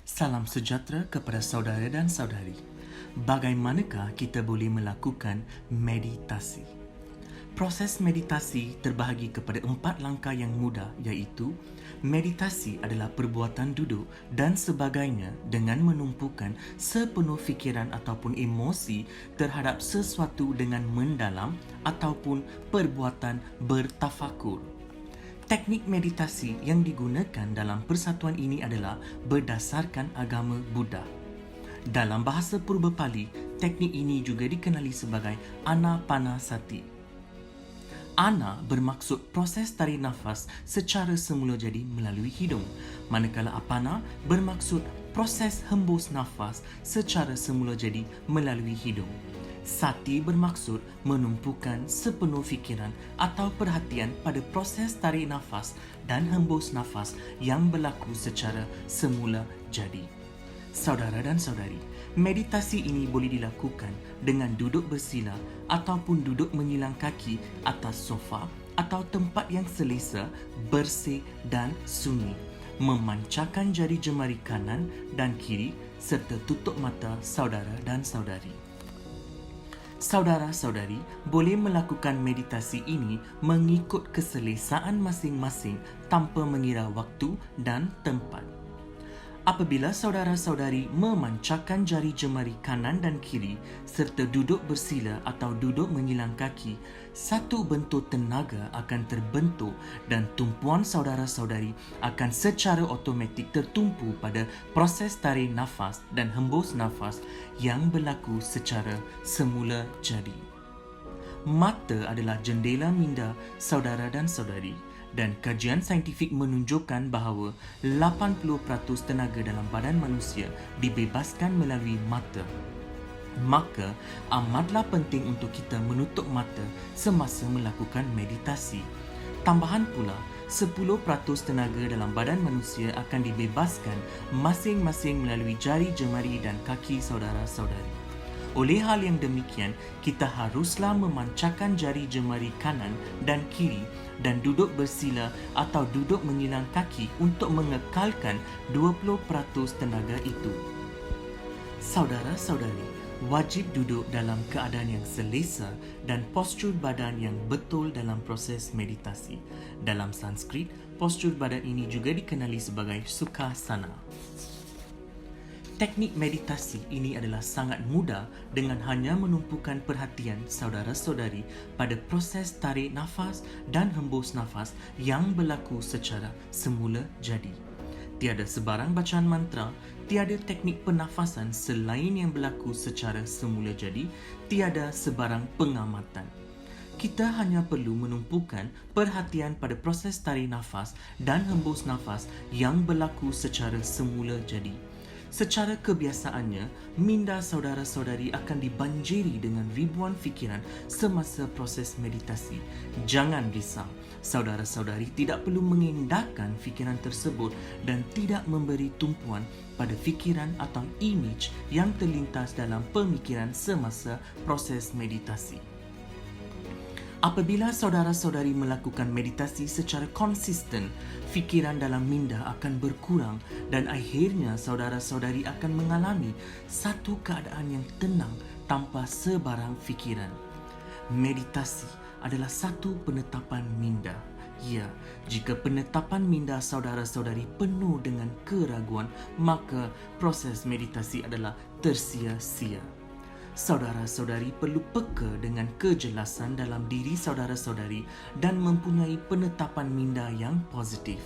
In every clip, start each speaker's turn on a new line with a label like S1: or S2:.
S1: Salam sejahtera kepada saudara dan saudari. Bagaimanakah kita boleh melakukan meditasi? Proses meditasi terbahagi kepada 4 langkah yang mudah, iaitu meditasi adalah perbuatan duduk dan sebagainya dengan menumpukan sepenuh fikiran ataupun emosi terhadap sesuatu dengan mendalam ataupun perbuatan bertafakur. Teknik meditasi yang digunakan dalam persatuan ini adalah berdasarkan agama Buddha. Dalam bahasa Purba Pali, teknik ini juga dikenali sebagai Anapanasati. Ana bermaksud proses tarik nafas secara semula jadi melalui hidung, manakala apana bermaksud proses hembus nafas secara semula jadi melalui hidung. Sati bermaksud menumpukan sepenuh fikiran atau perhatian pada proses tarik nafas dan hembus nafas yang berlaku secara semula jadi. Saudara dan saudari, meditasi ini boleh dilakukan dengan duduk bersila ataupun duduk menyilang kaki atas sofa atau tempat yang selesa, bersih dan sunyi. Memancarkan jari jemari kanan dan kiri serta tutup mata saudara dan saudari. Saudara-saudari boleh melakukan meditasi ini mengikut keselesaan masing-masing tanpa mengira waktu dan tempat. Apabila saudara-saudari memancarkan jari jemari kanan dan kiri serta duduk bersila atau duduk menyilang kaki, satu bentuk tenaga akan terbentuk dan tumpuan saudara-saudari akan secara automatik tertumpu pada proses tarik nafas dan hembus nafas yang berlaku secara semula jadi. Mata adalah jendela minda saudara dan saudari. Dan kajian saintifik menunjukkan bahawa 80% tenaga dalam badan manusia dibebaskan melalui mata. Maka, amatlah penting untuk kita menutup mata semasa melakukan meditasi. Tambahan pula, 10% tenaga dalam badan manusia akan dibebaskan masing-masing melalui jari jemari dan kaki saudara-saudari. Oleh hal yang demikian, kita haruslah memancarkan jari jemari kanan dan kiri dan duduk bersila atau duduk menyilang kaki untuk mengekalkan 20% tenaga itu. Saudara-saudari, wajib duduk dalam keadaan yang selesa dan postur badan yang betul dalam proses meditasi. Dalam Sanskrit, postur badan ini juga dikenali sebagai Sukhasana. Teknik meditasi ini adalah sangat mudah dengan hanya menumpukan perhatian saudara-saudari pada proses tarik nafas dan hembus nafas yang berlaku secara semula jadi. Tiada sebarang bacaan mantra, tiada teknik pernafasan selain yang berlaku secara semula jadi, tiada sebarang pengamatan. Kita hanya perlu menumpukan perhatian pada proses tarik nafas dan hembus nafas yang berlaku secara semula jadi. Secara kebiasaannya, minda saudara-saudari akan dibanjiri dengan ribuan fikiran semasa proses meditasi. Jangan risau, saudara-saudari tidak perlu mengindahkan fikiran tersebut dan tidak memberi tumpuan pada fikiran atau imej yang terlintas dalam pemikiran semasa proses meditasi. Apabila saudara-saudari melakukan meditasi secara konsisten, fikiran dalam minda akan berkurang dan akhirnya saudara-saudari akan mengalami satu keadaan yang tenang tanpa sebarang fikiran. Meditasi adalah satu penetapan minda. Ya, jika penetapan minda saudara-saudari penuh dengan keraguan, maka proses meditasi adalah tersia-sia. Saudara-saudari perlu peka dengan kejelasan dalam diri saudara-saudari dan mempunyai penetapan minda yang positif.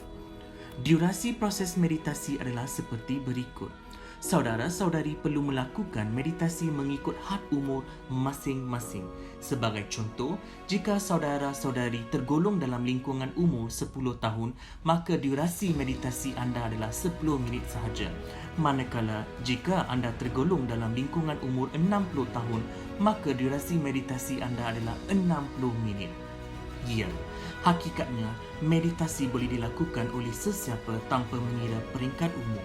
S1: Durasi proses meditasi adalah seperti berikut. Saudara-saudari perlu melakukan meditasi mengikut had umur masing-masing. Sebagai contoh, jika saudara-saudari tergolong dalam lingkungan umur 10 tahun, maka durasi meditasi anda adalah 10 minit sahaja. Manakala jika anda tergolong dalam lingkungan umur 60 tahun, maka durasi meditasi anda adalah 60 minit. Ya, hakikatnya meditasi boleh dilakukan oleh sesiapa tanpa mengira peringkat umur.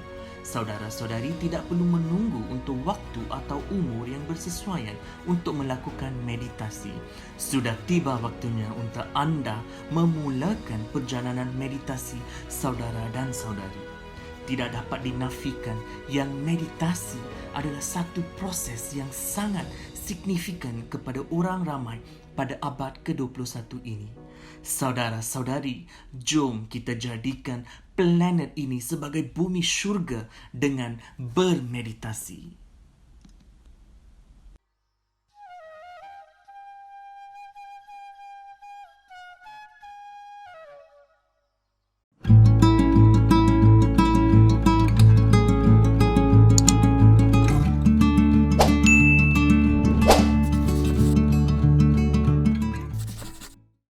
S1: Saudara-saudari tidak perlu menunggu untuk waktu atau umur yang bersesuaian untuk melakukan meditasi. Sudah tiba waktunya untuk anda memulakan perjalanan meditasi saudara dan saudari. Tidak dapat dinafikan yang meditasi adalah satu proses yang sangat signifikan kepada orang ramai pada abad ke-21 ini. Saudara-saudari, jom kita jadikan planet ini sebagai bumi syurga dengan bermeditasi.